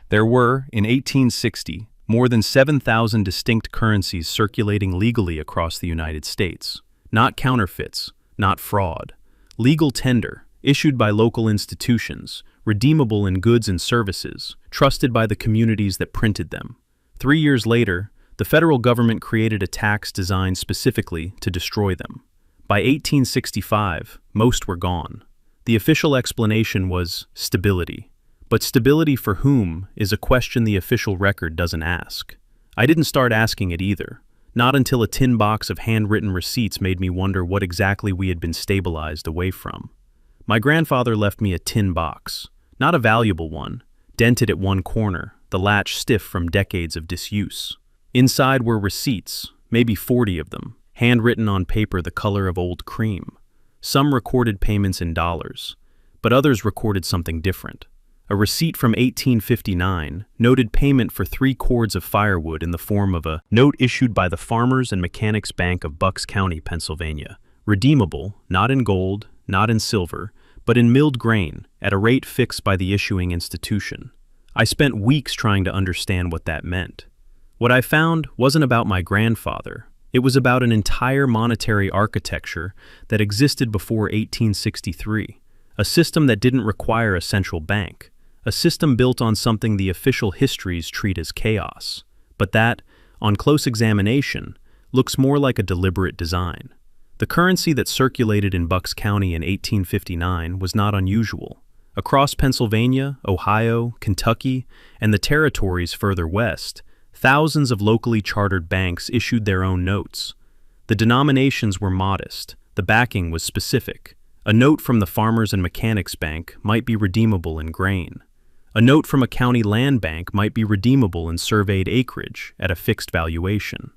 There were, in 1860, more than 7,000 distinct currencies circulating legally across the United States. Not counterfeits, not fraud. Legal tender, issued by local institutions, redeemable in goods and services, trusted by the communities that printed them. 3 years later, the federal government created a tax designed specifically to destroy them. By 1865, most were gone. The official explanation was stability. But stability for whom is a question the official record doesn't ask. I didn't start asking it either, not until a tin box of handwritten receipts made me wonder what exactly we had been stabilized away from. My grandfather left me a tin box, not a valuable one, dented at one corner, the latch stiff from decades of disuse. Inside were receipts, maybe 40 of them, handwritten on paper the color of old cream. Some recorded payments in dollars, but others recorded something different. A receipt from 1859 noted payment for 3 cords of firewood in the form of a note issued by the Farmers and Mechanics Bank of Bucks County, Pennsylvania, redeemable, not in gold, not in silver, but in milled grain, at a rate fixed by the issuing institution. I spent weeks trying to understand what that meant. What I found wasn't about my grandfather. It was about an entire monetary architecture that existed before 1863, a system that didn't require a central bank, a system built on something the official histories treat as chaos, but that, on close examination, looks more like a deliberate design. The currency that circulated in Bucks County in 1859 was not unusual. Across Pennsylvania, Ohio, Kentucky, and the territories further west, thousands of locally chartered banks issued their own notes. The denominations were modest, the backing was specific. A note from the Farmers and Mechanics Bank might be redeemable in grain. A note from a county land bank might be redeemable in surveyed acreage at a fixed valuation.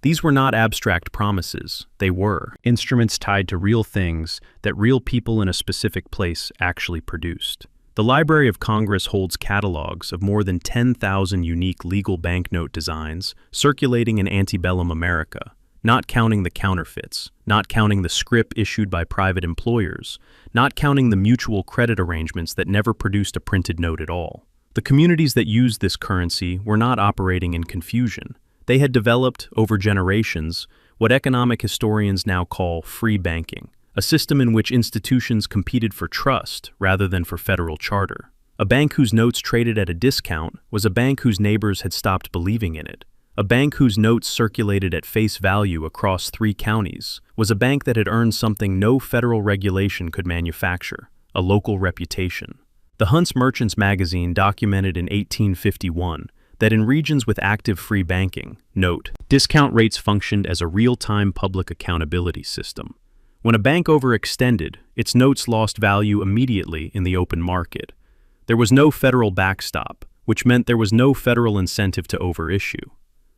These were not abstract promises, they were instruments tied to real things that real people in a specific place actually produced. The Library of Congress holds catalogs of more than 10,000 unique legal banknote designs circulating in antebellum America, not counting the counterfeits, not counting the scrip issued by private employers, not counting the mutual credit arrangements that never produced a printed note at all. The communities that used this currency were not operating in confusion. They had developed, over generations, what economic historians now call free banking, a system in which institutions competed for trust rather than for federal charter. A bank whose notes traded at a discount was a bank whose neighbors had stopped believing in it. A bank whose notes circulated at face value across 3 counties was a bank that had earned something no federal regulation could manufacture, a local reputation. The Hunt's Merchants magazine documented in 1851 that in regions with active free banking, note, discount rates functioned as a real-time public accountability system. When a bank overextended, its notes lost value immediately in the open market. There was no federal backstop, which meant there was no federal incentive to overissue.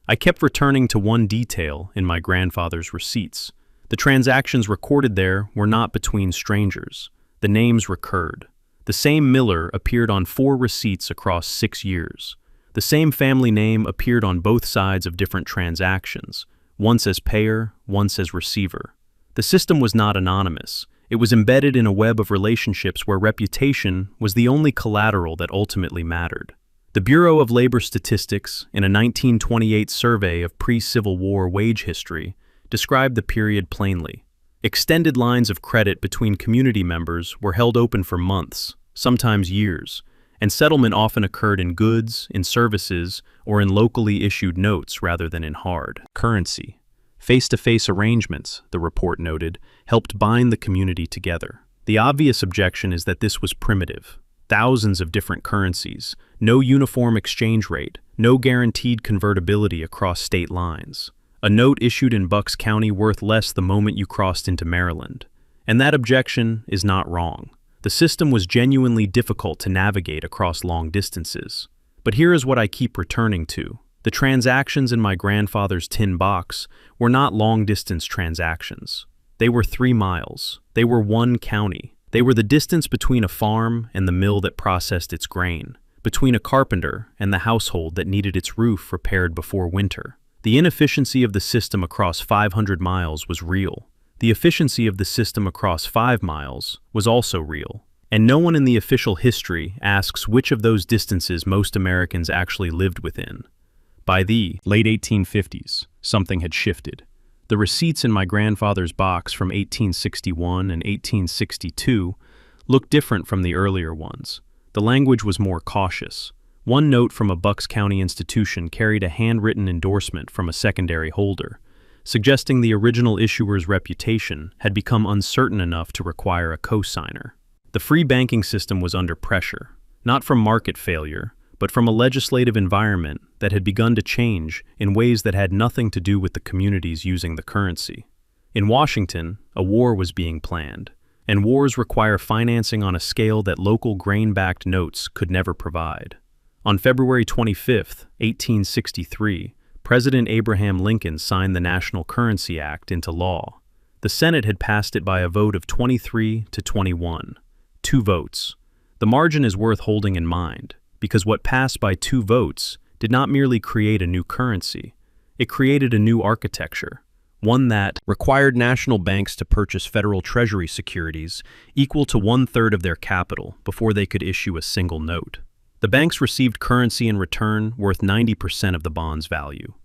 I kept returning to one detail in my grandfather's receipts. The transactions recorded there were not between strangers. The names recurred. The same Miller appeared on 4 receipts across 6 years. The same family name appeared on both sides of different transactions, once as payer, once as receiver. The system was not anonymous. It was embedded in a web of relationships where reputation was the only collateral that ultimately mattered. The Bureau of Labor Statistics, in a 1928 survey of pre-Civil War wage history, described the period plainly. Extended lines of credit between community members were held open for months, sometimes years, and settlement often occurred in goods, in services, or in locally issued notes rather than in hard currency. Face-to-face arrangements, the report noted, helped bind the community together. The obvious objection is that this was primitive. Thousands of different currencies, no uniform exchange rate, no guaranteed convertibility across state lines. A note issued in Bucks County worth less the moment you crossed into Maryland. And that objection is not wrong. The system was genuinely difficult to navigate across long distances. But here is what I keep returning to. The transactions in my grandfather's tin box were not long-distance transactions. They were 3 miles. They were 1 county. They were the distance between a farm and the mill that processed its grain, between a carpenter and the household that needed its roof repaired before winter. The inefficiency of the system across 500 miles was real. The efficiency of the system across 5 miles was also real. And no one in the official history asks which of those distances most Americans actually lived within. By the late 1850s, something had shifted. The receipts in my grandfather's box from 1861 and 1862 looked different from the earlier ones. The language was more cautious. One note from a Bucks County institution carried a handwritten endorsement from a secondary holder, suggesting the original issuer's reputation had become uncertain enough to require a cosigner. The free banking system was under pressure, not from market failure, but from a legislative environment that had begun to change in ways that had nothing to do with the communities using the currency. In Washington, a war was being planned, and wars require financing on a scale that local grain-backed notes could never provide. On February 25, 1863, President Abraham Lincoln signed the National Currency Act into law. The Senate had passed it by a vote of 23 to 21. 2 votes. The margin is worth holding in mind, because what passed by 2 votes did not merely create a new currency, it created a new architecture, one that required national banks to purchase federal treasury securities equal to 1/3 of their capital before they could issue a single note. The banks received currency in return worth 90% of the bond's value.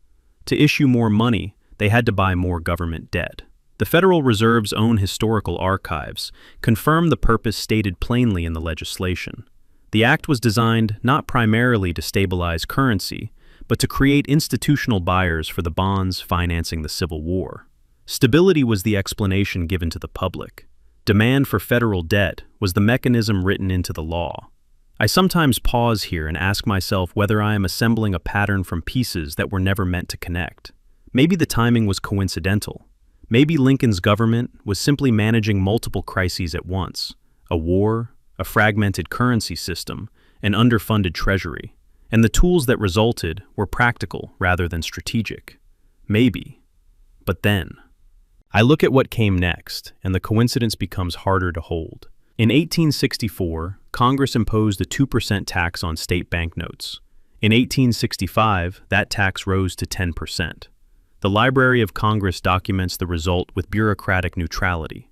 To issue more money, they had to buy more government debt. The Federal Reserve's own historical archives confirm the purpose stated plainly in the legislation. The act was designed not primarily to stabilize currency, but to create institutional buyers for the bonds financing the Civil War. Stability was the explanation given to the public. Demand for federal debt was the mechanism written into the law. I sometimes pause here and ask myself whether I am assembling a pattern from pieces that were never meant to connect. Maybe the timing was coincidental. Maybe Lincoln's government was simply managing multiple crises at once: a war, a fragmented currency system, an underfunded treasury, and the tools that resulted were practical rather than strategic. Maybe. But then, I look at what came next, and the coincidence becomes harder to hold. In 1864, Congress imposed a 2% tax on state banknotes. In 1865, that tax rose to 10%. The Library of Congress documents the result with bureaucratic neutrality.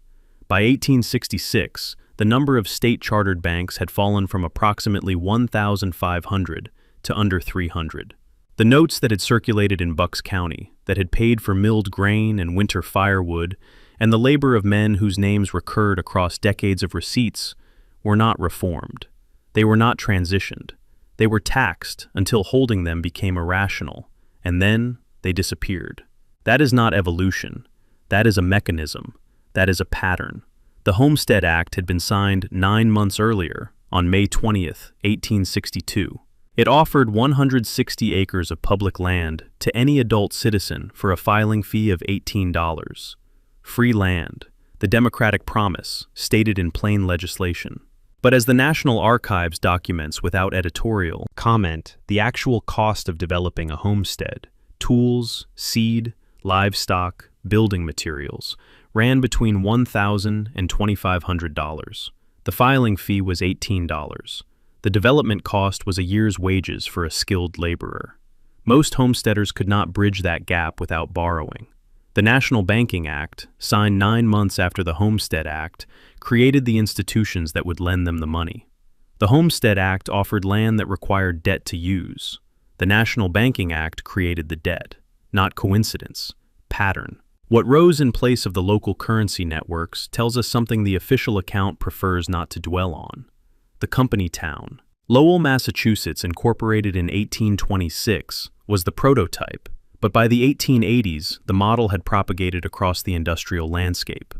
By 1866, the number of state-chartered banks had fallen from approximately 1,500 to under 300. The notes that had circulated in Bucks County, that had paid for milled grain and winter firewood, and the labor of men whose names recurred across decades of receipts, were not reformed. They were not transitioned. They were taxed until holding them became irrational, and then they disappeared. That is not evolution. That is a mechanism. That is a pattern. The Homestead Act had been signed 9 months earlier, on May 20th, 1862. It offered 160 acres of public land to any adult citizen for a filing fee of $18. Free land, the democratic promise, stated in plain legislation. But as the National Archives documents without editorial comment, the actual cost of developing a homestead, tools, seed, livestock, building materials, ran between $1,000 and $2,500. The filing fee was $18. The development cost was a year's wages for a skilled laborer. Most homesteaders could not bridge that gap without borrowing. The National Banking Act, signed 9 months after the Homestead Act, created the institutions that would lend them the money. The Homestead Act offered land that required debt to use. The National Banking Act created the debt. Not coincidence, pattern. What rose in place of the local currency networks tells us something the official account prefers not to dwell on. The company town. Lowell, Massachusetts, incorporated in 1826, was the prototype, but by the 1880s, the model had propagated across the industrial landscape.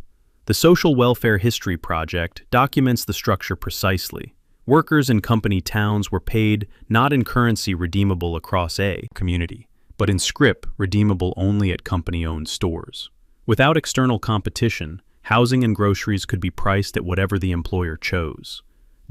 The Social Welfare History Project documents the structure precisely. Workers in company towns were paid not in currency redeemable across a community, but in scrip redeemable only at company-owned stores. Without external competition, housing and groceries could be priced at whatever the employer chose.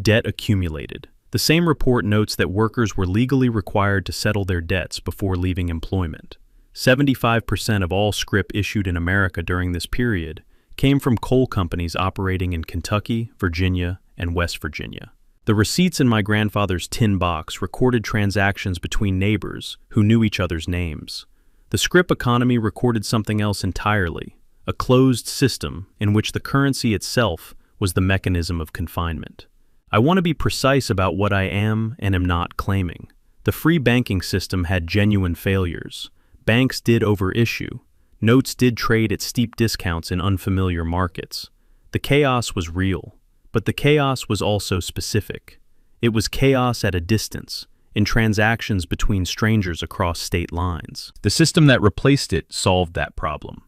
Debt accumulated. The same report notes that workers were legally required to settle their debts before leaving employment. 75% of all scrip issued in America during this period came from coal companies operating in Kentucky, Virginia, and West Virginia. The receipts in my grandfather's tin box recorded transactions between neighbors who knew each other's names. The scrip economy recorded something else entirely, a closed system in which the currency itself was the mechanism of confinement. I want to be precise about what I am and am not claiming. The free banking system had genuine failures. Banks did overissue. Notes did trade at steep discounts in unfamiliar markets. The chaos was real, but the chaos was also specific. It was chaos at a distance, in transactions between strangers across state lines. The system that replaced it solved that problem.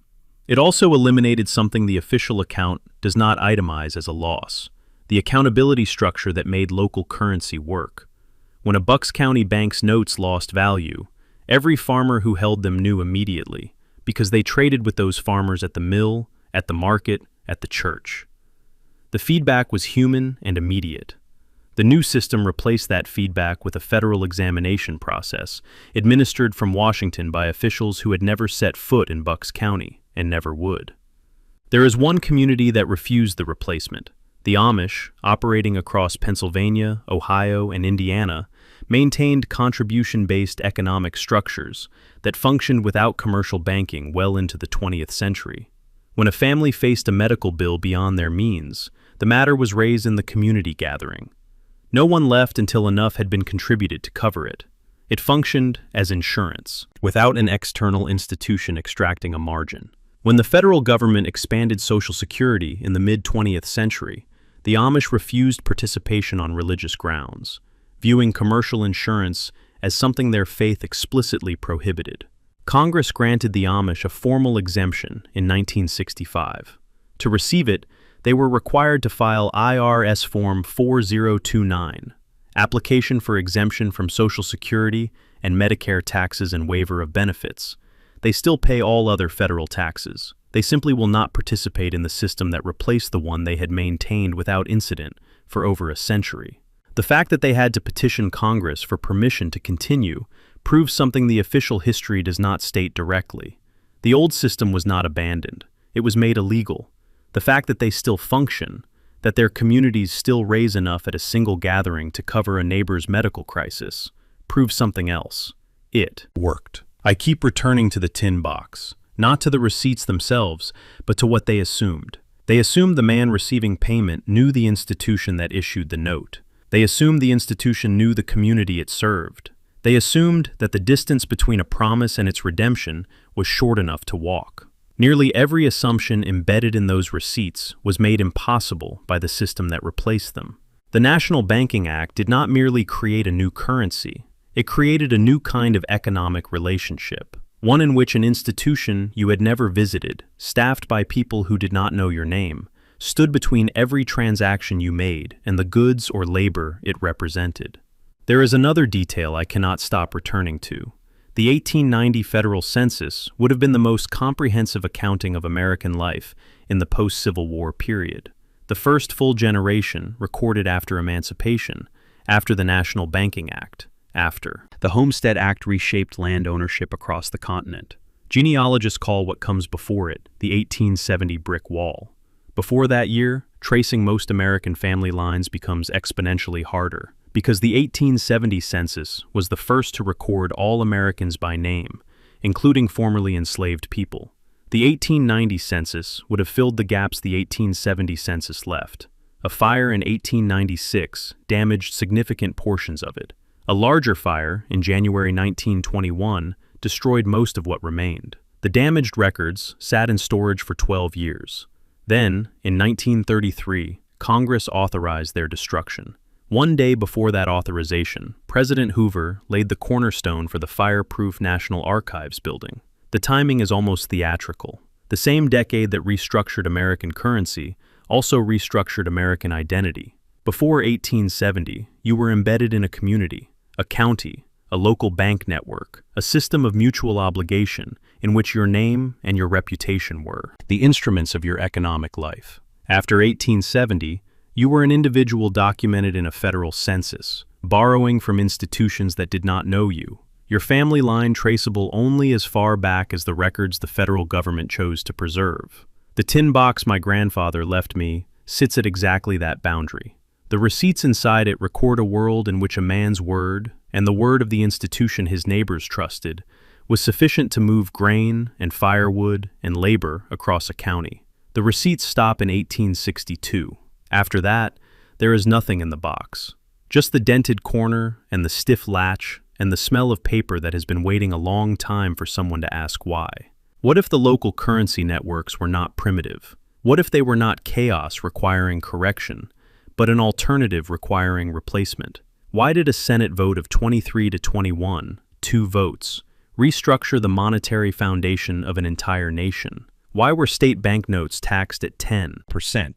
It also eliminated something the official account does not itemize as a loss: the accountability structure that made local currency work. When a Bucks County bank's notes lost value, every farmer who held them knew immediately, because they traded with those farmers at the mill, at the market, at the church. The feedback was human and immediate. The new system replaced that feedback with a federal examination process, administered from Washington by officials who had never set foot in Bucks County, and never would. There is one community that refused the replacement. The Amish, operating across Pennsylvania, Ohio, and Indiana, maintained contribution-based economic structures that functioned without commercial banking well into the 20th century. When a family faced a medical bill beyond their means, the matter was raised in the community gathering. No one left until enough had been contributed to cover it. It functioned as insurance, without an external institution extracting a margin. When the federal government expanded Social Security in the mid-20th century, the Amish refused participation on religious grounds, viewing commercial insurance as something their faith explicitly prohibited. Congress granted the Amish a formal exemption in 1965. To receive it, they were required to file IRS Form 4029, Application for Exemption from Social Security and Medicare Taxes and Waiver of Benefits. They still pay all other federal taxes. They simply will not participate in the system that replaced the one they had maintained without incident for over a century. The fact that they had to petition Congress for permission to continue proves something the official history does not state directly. The old system was not abandoned. It was made illegal. The fact that they still function, that their communities still raise enough at a single gathering to cover a neighbor's medical crisis, proves something else. It worked. I keep returning to the tin box, not to the receipts themselves, but to what they assumed. They assumed the man receiving payment knew the institution that issued the note. They assumed the institution knew the community it served. They assumed that the distance between a promise and its redemption was short enough to walk. Nearly every assumption embedded in those receipts was made impossible by the system that replaced them. The National Banking Act did not merely create a new currency. It created a new kind of economic relationship, one in which an institution you had never visited, staffed by people who did not know your name, stood between every transaction you made and the goods or labor it represented. There is another detail I cannot stop returning to. The 1890 federal census would have been the most comprehensive accounting of American life in the post-Civil War period, the first full generation recorded after emancipation, after the National Banking Act, after the Homestead Act reshaped land ownership across the continent. Genealogists call what comes before it the 1870 brick wall. Before that year, tracing most American family lines becomes exponentially harder, because the 1870 census was the first to record all Americans by name, including formerly enslaved people. The 1890 census would have filled the gaps the 1870 census left. A fire in 1896 damaged significant portions of it. A larger fire in January 1921 destroyed most of what remained. The damaged records sat in storage for 12 years. Then, in 1933, Congress authorized their destruction. One day before that authorization, President Hoover laid the cornerstone for the fireproof National Archives building. The timing is almost theatrical. The same decade that restructured American currency also restructured American identity. Before 1870, you were embedded in a community, a county, a local bank network, a system of mutual obligation in which your name and your reputation were the instruments of your economic life. After 1870, you were an individual documented in a federal census, borrowing from institutions that did not know you. Your family line traceable only as far back as the records the federal government chose to preserve. The tin box my grandfather left me sits at exactly that boundary. The receipts inside it record a world in which a man's word, and the word of the institution his neighbors trusted, was sufficient to move grain and firewood and labor across a county. The receipts stop in 1862. After that, There is nothing in the box. Just the dented corner and the stiff latch and the smell of paper that has been waiting a long time for someone to ask why. What if the local currency networks were not primitive? What if they were not chaos requiring correction, but an alternative requiring replacement? Why did a Senate vote of 23 to 21, 2 votes, restructure the monetary foundation of an entire nation? Why were state banknotes taxed at 10%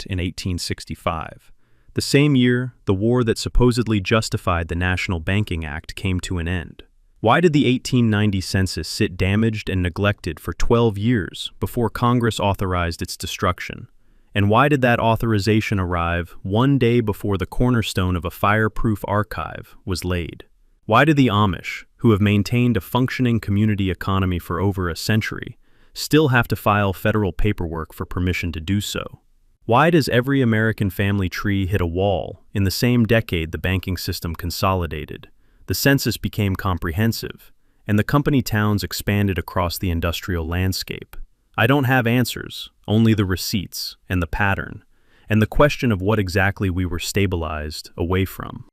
in 1865? The same year, the war that supposedly justified the National Banking Act came to an end. Why did the 1890 census sit damaged and neglected for 12 years before Congress authorized its destruction? And why did that authorization arrive one day before the cornerstone of a fireproof archive was laid? Why did the Amish, who have maintained a functioning community economy for over a century, still have to file federal paperwork for permission to do so? Why does every American family tree hit a wall in the same decade the banking system consolidated, the census became comprehensive, and the company towns expanded across the industrial landscape? I don't have answers, only the receipts and the pattern, and the question of what exactly we were stabilized away from.